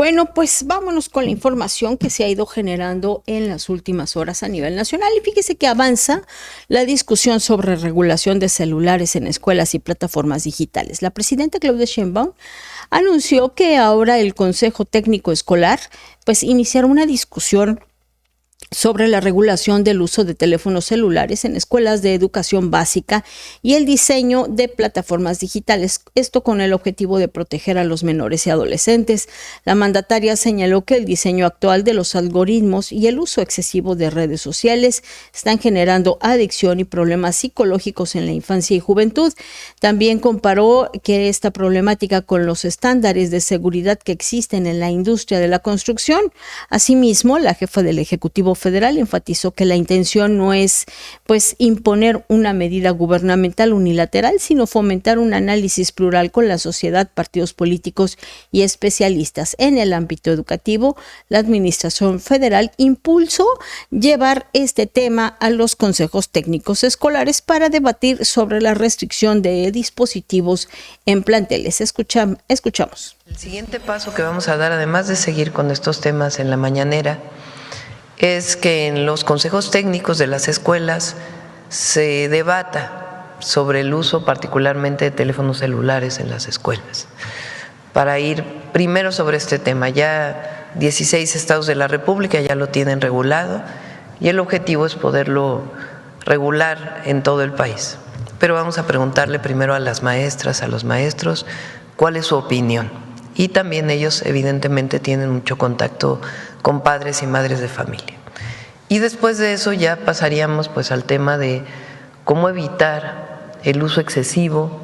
Bueno, pues vámonos con la información que se ha ido generando en las últimas horas a nivel nacional. Y fíjese que avanza la discusión sobre regulación de celulares en escuelas y plataformas digitales. La presidenta Claudia Sheinbaum anunció que ahora el Consejo Técnico Escolar pues iniciará una discusión sobre la regulación del uso de teléfonos celulares en escuelas de educación básica y el diseño de plataformas digitales, esto con el objetivo de proteger a los menores y adolescentes. La mandataria señaló que el diseño actual de los algoritmos y el uso excesivo de redes sociales están generando adicción y problemas psicológicos en la infancia y juventud. También comparó que esta problemática con los estándares de seguridad que existen en la industria de la construcción. Asimismo, la jefa del Ejecutivo Federal enfatizó que la intención no es pues imponer una medida gubernamental unilateral, sino fomentar un análisis plural con la sociedad, partidos políticos y especialistas. En el ámbito educativo, la Administración Federal impulsó llevar este tema a los consejos técnicos escolares para debatir sobre la restricción de dispositivos en planteles. Escuchamos. El siguiente paso que vamos a dar, además de seguir con estos temas en la mañanera, es que en los consejos técnicos de las escuelas se debata sobre el uso particularmente de teléfonos celulares en las escuelas, para ir primero sobre este tema. Ya 16 estados de la República ya lo tienen regulado y el objetivo es poderlo regular en todo el país. Pero vamos a preguntarle primero a las maestras, a los maestros, cuál es su opinión. Y también ellos evidentemente tienen mucho contacto con padres y madres de familia. Y después de eso ya pasaríamos pues al tema de cómo evitar el uso excesivo,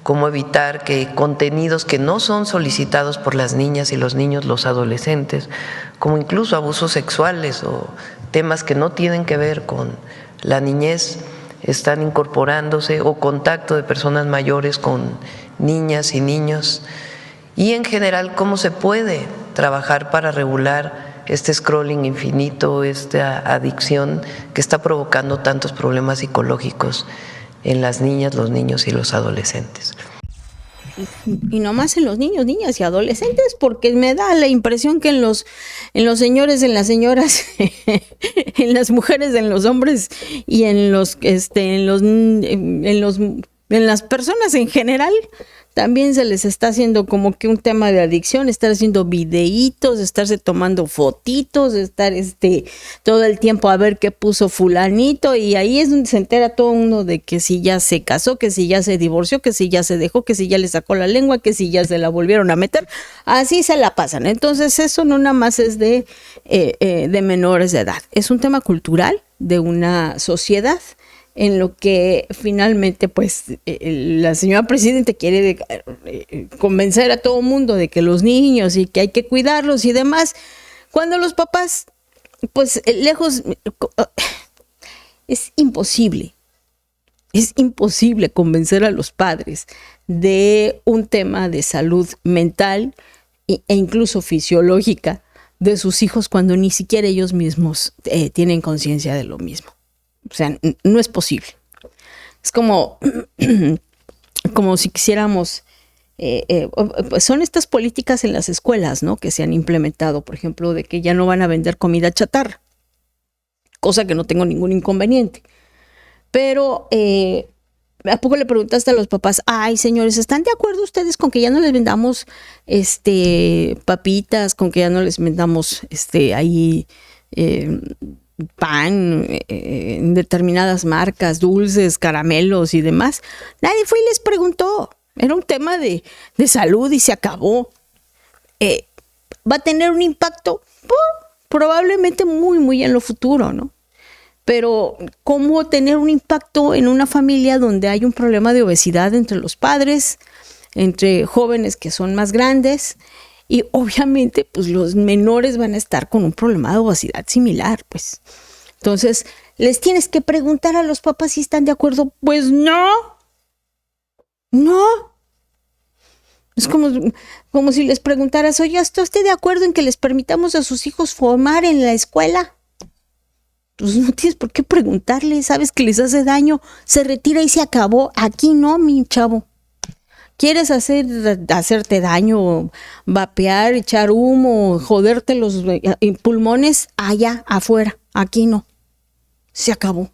cómo evitar que contenidos que no son solicitados por las niñas y los niños, los adolescentes, como incluso abusos sexuales o temas que no tienen que ver con la niñez, están incorporándose, o contacto de personas mayores con niñas y niños. Y en general, cómo se puede trabajar para regular este scrolling infinito, esta adicción que está provocando tantos problemas psicológicos en las niñas, los niños y los adolescentes. Y no más en los niños, niñas y adolescentes, porque me da la impresión que en los señores, en las señoras, en las mujeres, en los hombres y en las personas en general, también se les está haciendo como que un tema de adicción, estar haciendo videitos, estarse tomando fotitos, estar todo el tiempo a ver qué puso fulanito, y ahí es donde se entera todo uno de que si ya se casó, que si ya se divorció, que si ya se dejó, que si ya le sacó la lengua, que si ya se la volvieron a meter. Así se la pasan. Entonces eso no nada más es de menores de edad, es un tema cultural de una sociedad, en lo que finalmente pues la señora presidenta quiere convencer a todo el mundo de que los niños y que hay que cuidarlos y demás, cuando los papás pues lejos, es imposible convencer a los padres de un tema de salud mental e incluso fisiológica de sus hijos cuando ni siquiera ellos mismos tienen conciencia de lo mismo. O sea, no es posible. Es como si quisiéramos, son estas políticas en las escuelas, ¿no? Que se han implementado, por ejemplo, de que ya no van a vender comida chatarra, cosa que no tengo ningún inconveniente. Pero, ¿a poco le preguntaste a los papás, ay, señores, ¿están de acuerdo ustedes con que ya no les vendamos papitas, con que ya no les vendamos pan en determinadas marcas, dulces, caramelos y demás? Nadie fue y les preguntó. Era un tema de salud y se acabó. ¿Va a tener un impacto? Probablemente muy, muy en lo futuro, ¿no? Pero ¿cómo tener un impacto en una familia donde hay un problema de obesidad entre los padres, entre jóvenes que son más grandes? Y obviamente, pues los menores van a estar con un problema de obesidad similar, pues. Entonces, ¿les tienes que preguntar a los papás si están de acuerdo? Pues no. Es como si les preguntaras, oye, ¿está usted de acuerdo en que les permitamos a sus hijos fumar en la escuela? Pues no tienes por qué preguntarle, sabes que les hace daño, se retira y se acabó. Aquí no, mi chavo. ¿Quieres hacerte daño, vapear, echar humo, joderte los pulmones? Allá, afuera, aquí no. Se acabó.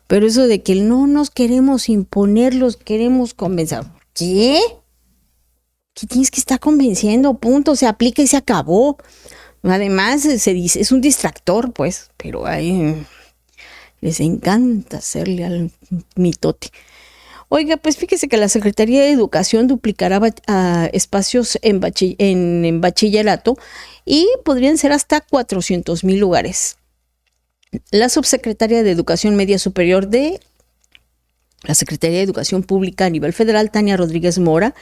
Pero eso de que no nos queremos imponer, los queremos convencer. ¿Qué? ¿Qué tienes que estar convenciendo? Punto, se aplica y se acabó. Además, se dice, es un distractor, pues, pero les encanta hacerle al mitote. Oiga, pues fíjese que la Secretaría de Educación duplicará espacios en bachillerato y podrían ser hasta 400,000 lugares. La subsecretaria de Educación Media Superior de la Secretaría de Educación Pública a nivel federal, Tania Rodríguez Mora,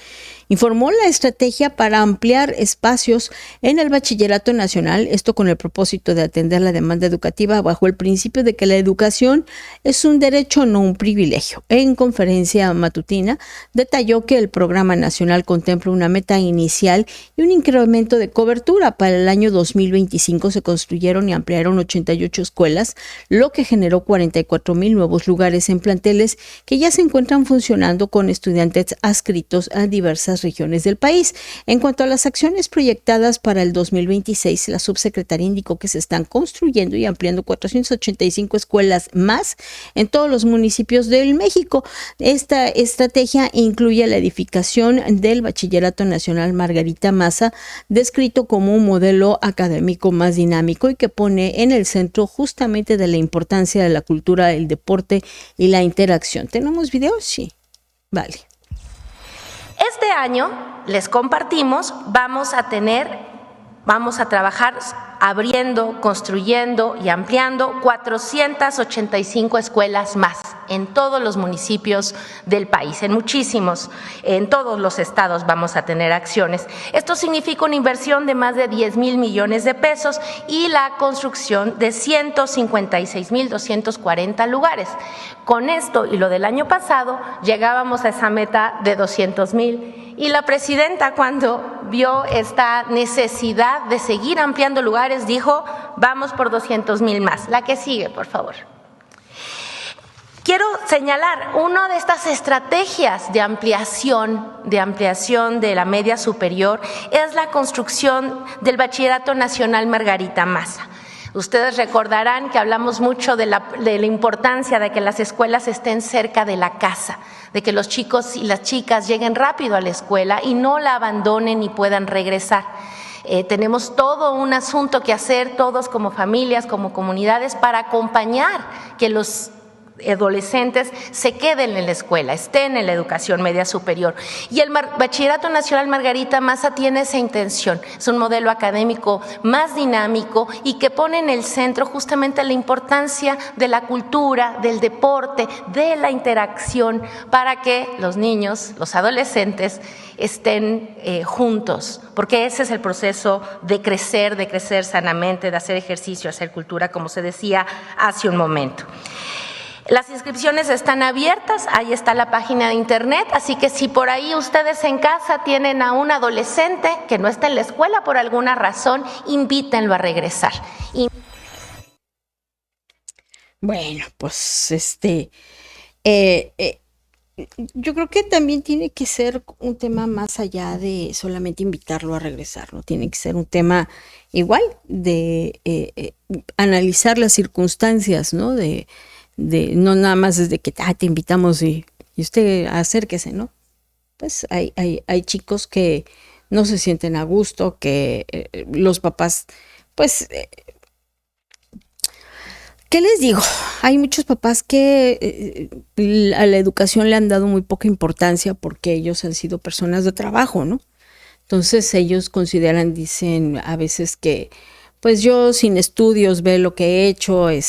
informó la estrategia para ampliar espacios en el bachillerato nacional, esto con el propósito de atender la demanda educativa bajo el principio de que la educación es un derecho, no un privilegio. En conferencia matutina, detalló que el programa nacional contempla una meta inicial y un incremento de cobertura. Para el año 2025 se construyeron y ampliaron 88 escuelas, lo que generó 44,000 nuevos lugares en planteles que ya se encuentran funcionando con estudiantes adscritos a diversas regiones del país. En cuanto a las acciones proyectadas para el 2026, la subsecretaria indicó que se están construyendo y ampliando 485 escuelas más en todos los municipios del México. Esta estrategia incluye la edificación del Bachillerato Nacional Margarita Maza, descrito como un modelo académico más dinámico y que pone en el centro justamente de la importancia de la cultura, el deporte y la interacción. ¿Tenemos videos? Sí. Vale. Este año, les compartimos, vamos a trabajar abriendo, construyendo y ampliando 485 escuelas más en todos los municipios del país, en muchísimos, en todos los estados vamos a tener acciones. Esto significa una inversión de más de 10,000 millones de pesos y la construcción de 156,240 lugares. Con esto y lo del año pasado, llegábamos a esa meta de 200,000. Y la presidenta, cuando vio esta necesidad de seguir ampliando lugares, dijo, vamos por 200,000 más. La que sigue, por favor. Quiero señalar, una de estas estrategias de ampliación de la media superior es la construcción del Bachillerato Nacional Margarita Maza. Ustedes recordarán que hablamos mucho de la importancia de que las escuelas estén cerca de la casa, de que los chicos y las chicas lleguen rápido a la escuela y no la abandonen y puedan regresar. Tenemos todo un asunto que hacer todos como familias, como comunidades, para acompañar que los adolescentes se queden en la escuela, estén en la educación media superior. Y el Bachillerato Nacional Margarita Maza tiene esa intención. Es un modelo académico más dinámico y que pone en el centro justamente la importancia de la cultura, del deporte, de la interacción, para que los niños, los adolescentes, estén juntos, porque ese es el proceso de crecer sanamente, de hacer ejercicio, hacer cultura, como se decía hace un momento. Las inscripciones están abiertas, ahí está la página de internet, así que si por ahí ustedes en casa tienen a un adolescente que no está en la escuela por alguna razón, invítenlo a regresar. Bueno, pues yo creo que también tiene que ser un tema más allá de solamente invitarlo a regresar, ¿no? Tiene que ser un tema igual de analizar las circunstancias, ¿no? De no nada más desde que te invitamos y usted acérquese, ¿no? Pues hay chicos que no se sienten a gusto, que los papás, pues, ¿qué les digo? Hay muchos papás que a la educación le han dado muy poca importancia porque ellos han sido personas de trabajo, ¿no? Entonces ellos consideran, dicen a veces que pues yo sin estudios ve lo que he hecho, en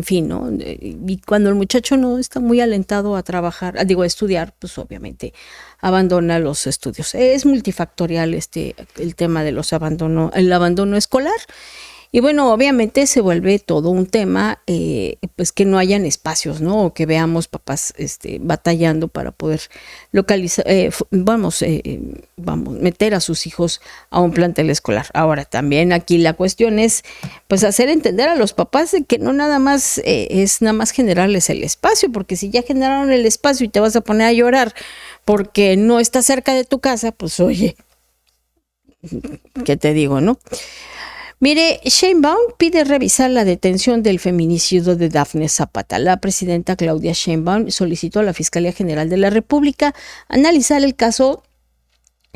fin, ¿no? Y cuando el muchacho no está muy alentado a trabajar, a estudiar, pues obviamente abandona los estudios. Es multifactorial el tema de el abandono escolar. Y bueno, obviamente se vuelve todo un tema, pues que no hayan espacios, ¿no? O que veamos papás batallando para poder localizar, meter a sus hijos a un plantel escolar. Ahora, también aquí la cuestión es, pues, hacer entender a los papás de que no nada más es nada más generarles el espacio, porque si ya generaron el espacio y te vas a poner a llorar porque no está cerca de tu casa, pues oye, ¿qué te digo, no? Mire, Sheinbaum pide revisar la detención del feminicidio de Dafne Zapata. La presidenta Claudia Sheinbaum solicitó a la Fiscalía General de la República analizar el caso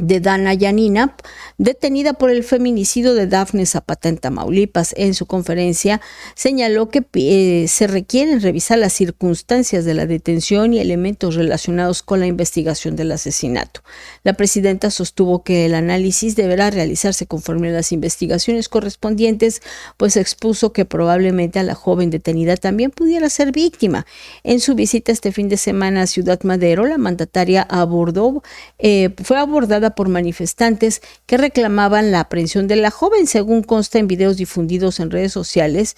de Dana Yanina, detenida por el feminicidio de Dafne Zapata en Tamaulipas. En su conferencia señaló que se requieren revisar las circunstancias de la detención y elementos relacionados con la investigación del asesinato. La presidenta sostuvo que el análisis deberá realizarse conforme a las investigaciones correspondientes, pues expuso que probablemente a la joven detenida también pudiera ser víctima. En su visita este fin de semana a Ciudad Madero, la mandataria fue abordada por manifestantes que reclamaban la aprehensión de la joven. Según consta en videos difundidos en redes sociales,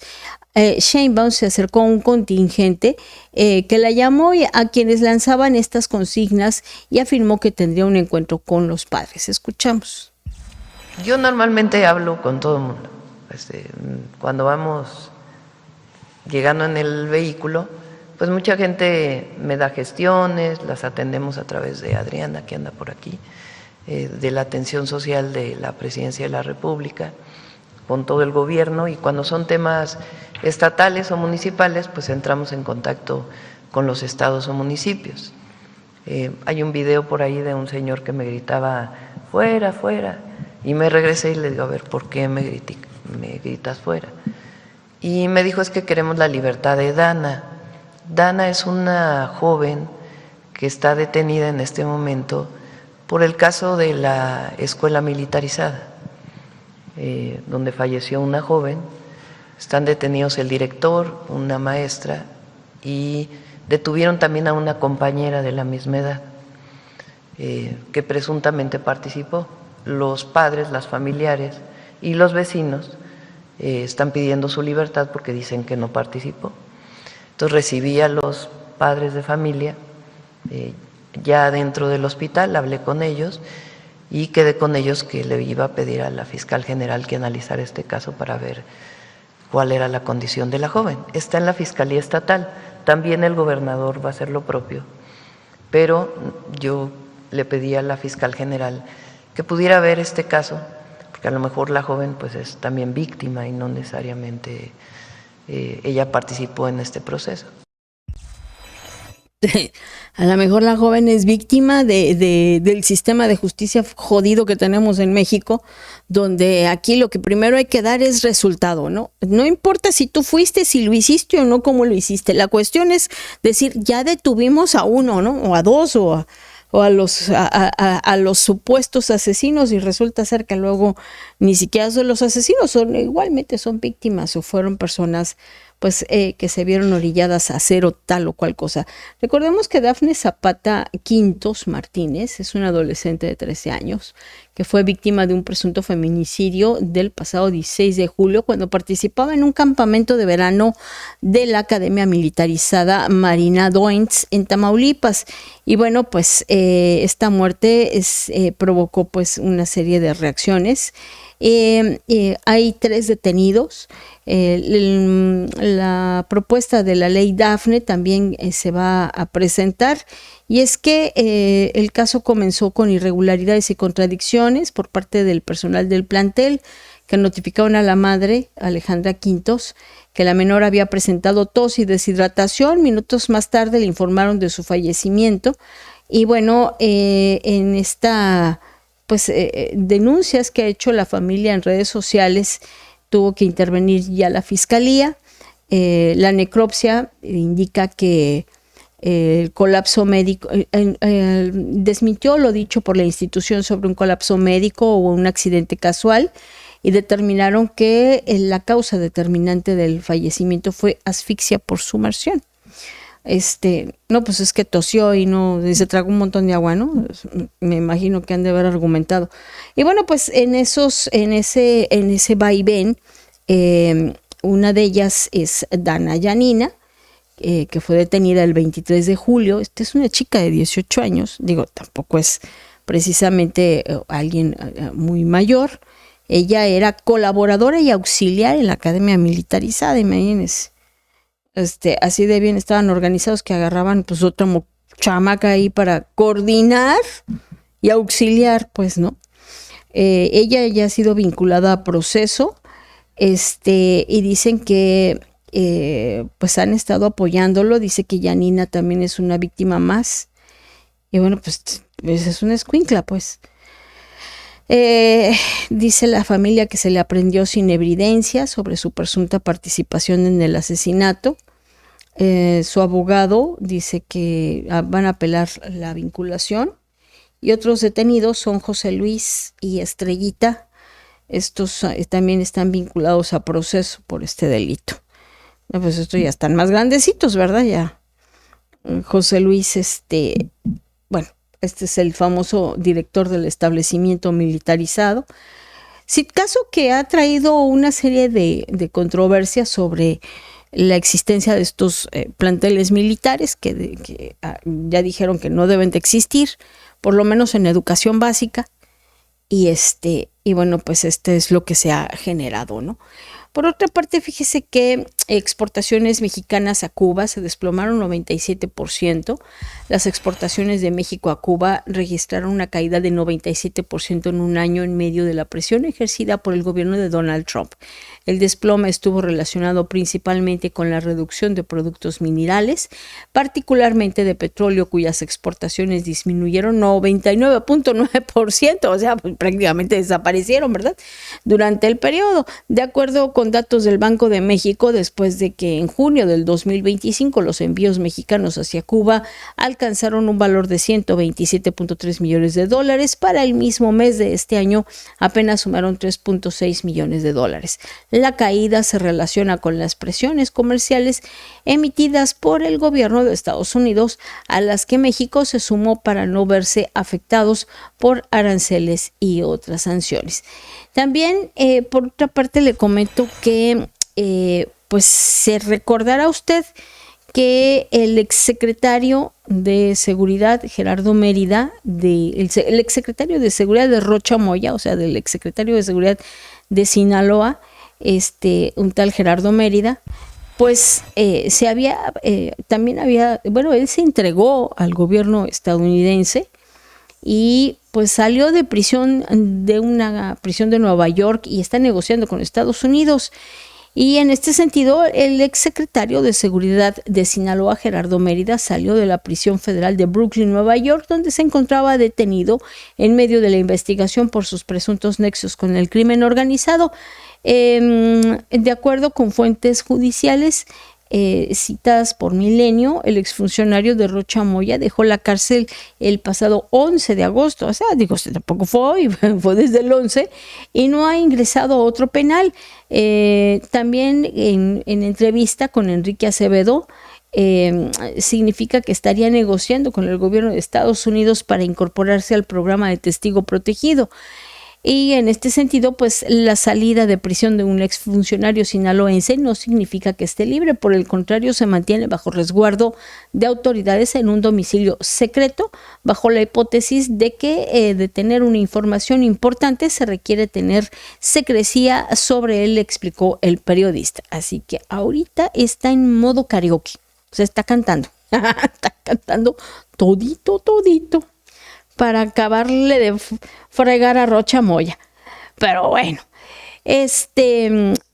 Sheinbaum se acercó a un contingente que la llamó a quienes lanzaban estas consignas y afirmó que tendría un encuentro con los padres. Escuchamos. Yo normalmente hablo con todo el mundo. Cuando vamos llegando en el vehículo, pues mucha gente me da gestiones, las atendemos a través de Adriana, que anda por aquí, de la atención social de la Presidencia de la República, con todo el gobierno, y cuando son temas estatales o municipales, pues entramos en contacto con los estados o municipios. Hay un video por ahí de un señor que me gritaba, fuera, fuera, y me regresé y le digo, a ver, ¿por qué me gritas fuera? Y me dijo, es que queremos la libertad de Dana. Dana es una joven que está detenida en este momento por el caso de la escuela militarizada, donde falleció una joven. Están detenidos el director, una maestra, y detuvieron también a una compañera de la misma edad que presuntamente participó. Los padres, las familiares y los vecinos están pidiendo su libertad porque dicen que no participó. Entonces recibí a los padres de familia ya dentro del hospital, hablé con ellos y quedé con ellos que le iba a pedir a la fiscal general que analizara este caso para ver cuál era la condición de la joven. Está en la Fiscalía Estatal, también el gobernador va a hacer lo propio, pero yo le pedí a la fiscal general que pudiera ver este caso, porque a lo mejor la joven pues es también víctima y no necesariamente ella participó en este proceso. A lo mejor la joven es víctima del sistema de justicia jodido que tenemos en México, donde aquí lo que primero hay que dar es resultado, ¿no? No importa si tú fuiste, si lo hiciste o no, cómo lo hiciste. La cuestión es decir, ya detuvimos a uno, ¿no? O a dos, o a los supuestos asesinos, y resulta ser que luego ni siquiera son los asesinos, igualmente son víctimas o fueron personas pues que se vieron orilladas a hacer o tal o cual cosa. Recordemos que Dafne Zapata Quintos Martínez es una adolescente de 13 años que fue víctima de un presunto feminicidio del pasado 16 de julio cuando participaba en un campamento de verano de la Academia Militarizada Marina Doens en Tamaulipas. Y bueno, pues esta muerte provocó pues una serie de reacciones. Hay 3 detenidos. La propuesta de la ley Dafne también se va a presentar, y es que el caso comenzó con irregularidades y contradicciones por parte del personal del plantel, que notificaron a la madre, Alejandra Quintos, que la menor había presentado tos y deshidratación. Minutos más tarde le informaron de su fallecimiento. Y bueno, en esta denuncias que ha hecho la familia en redes sociales, tuvo que intervenir ya la fiscalía. La necropsia indica que el colapso médico, desmintió lo dicho por la institución sobre un colapso médico o un accidente casual, y determinaron que la causa determinante del fallecimiento fue asfixia por sumersión. No, pues es que tosió y se tragó un montón de agua, ¿no? Me imagino que han de haber argumentado. Y bueno, pues en ese vaivén, una de ellas es Dana Yanina, que fue detenida el 23 de julio. Esta es una chica de 18 años, digo, tampoco es precisamente alguien muy mayor. Ella era colaboradora y auxiliar en la Academia Militarizada, imagínense. Así de bien estaban organizados que agarraban pues otro chamaca ahí para coordinar y auxiliar, pues, ¿no? Ella ya ha sido vinculada a proceso, y dicen que pues han estado apoyándolo. Dice que Janina también es una víctima más. Y bueno, pues es una escuincla, pues. Dice la familia que se le aprendió sin evidencia sobre su presunta participación en el asesinato. Su abogado dice que van a apelar la vinculación. Y otros detenidos son José Luis y Estrellita. Estos también están vinculados a proceso por este delito. Pues estos ya están más grandecitos, ¿verdad? Ya. José Luis, bueno, este es el famoso director del establecimiento militarizado. Sí, caso que ha traído una serie de controversias sobre la existencia de estos planteles militares que ya dijeron que no deben de existir, por lo menos en educación básica. Y bueno, pues es lo que se ha generado, ¿no? Por otra parte, fíjese que exportaciones mexicanas a Cuba se desplomaron 97%. Las exportaciones de México a Cuba registraron una caída de 97% en un año en medio de la presión ejercida por el gobierno de Donald Trump. El desplome estuvo relacionado principalmente con la reducción de productos minerales, particularmente de petróleo, cuyas exportaciones disminuyeron 99.9%, o sea, pues prácticamente desaparecieron, ¿verdad? Durante el periodo. De acuerdo con datos del Banco de México, después de que en junio del 2025 los envíos mexicanos hacia Cuba alcanzaron un valor de 127.3 millones de dólares, para el mismo mes de este año apenas sumaron 3.6 millones de dólares. La caída se relaciona con las presiones comerciales emitidas por el gobierno de Estados Unidos, a las que México se sumó para no verse afectados por aranceles y otras sanciones. También, por otra parte, le comento que pues se recordará usted que el exsecretario de Seguridad, Gerardo Mérida, el exsecretario de Seguridad de Rocha Moya, o sea, del exsecretario de Seguridad de Sinaloa, un tal Gerardo Mérida, pues él se entregó al gobierno estadounidense y pues salió de prisión, de una prisión de Nueva York, y está negociando con Estados Unidos. Y en este sentido, el exsecretario de Seguridad de Sinaloa, Gerardo Mérida, salió de la prisión federal de Brooklyn, Nueva York, donde se encontraba detenido en medio de la investigación por sus presuntos nexos con el crimen organizado. De acuerdo con fuentes judiciales citadas por Milenio, el exfuncionario de Rocha Moya dejó la cárcel el pasado 11 de agosto, o sea, digo, tampoco fue desde el 11, y no ha ingresado a otro penal. También en entrevista con Enrique Acevedo, significa que estaría negociando con el gobierno de Estados Unidos para incorporarse al programa de testigo protegido. Y en este sentido, pues la salida de prisión de un exfuncionario sinaloense no significa que esté libre, por el contrario, se mantiene bajo resguardo de autoridades en un domicilio secreto, bajo la hipótesis de que de tener una información importante se requiere tener secrecía sobre él, explicó el periodista. Así que ahorita está en modo karaoke, o sea, está cantando, está cantando todito, para acabarle de fregar a Rocha Moya. Pero bueno,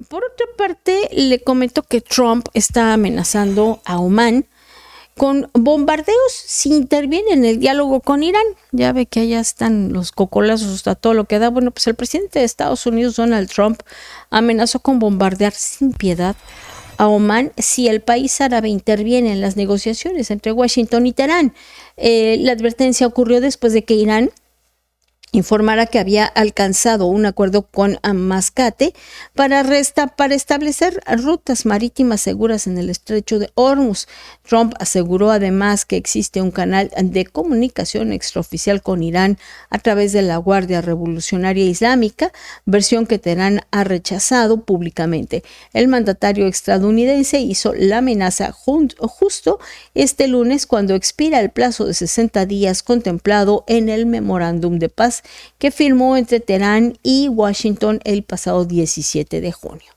por otra parte, le comento que Trump está amenazando a Omán con bombardeos si interviene en el diálogo con Irán. Ya ve que allá están los cocolazos hasta todo lo que da. Bueno, pues el presidente de Estados Unidos, Donald Trump, amenazó con bombardear sin piedad a Omán si el país árabe interviene en las negociaciones entre Washington y Teherán. La advertencia ocurrió después de que Irán informara que había alcanzado un acuerdo con Mascate para establecer rutas marítimas seguras en el estrecho de Hormuz. Trump aseguró además que existe un canal de comunicación extraoficial con Irán a través de la Guardia Revolucionaria Islámica, versión que Teherán ha rechazado públicamente. El mandatario estadounidense hizo la amenaza justo este lunes, cuando expira el plazo de 60 días contemplado en el memorándum de paz que firmó entre Teherán y Washington el pasado 17 de junio.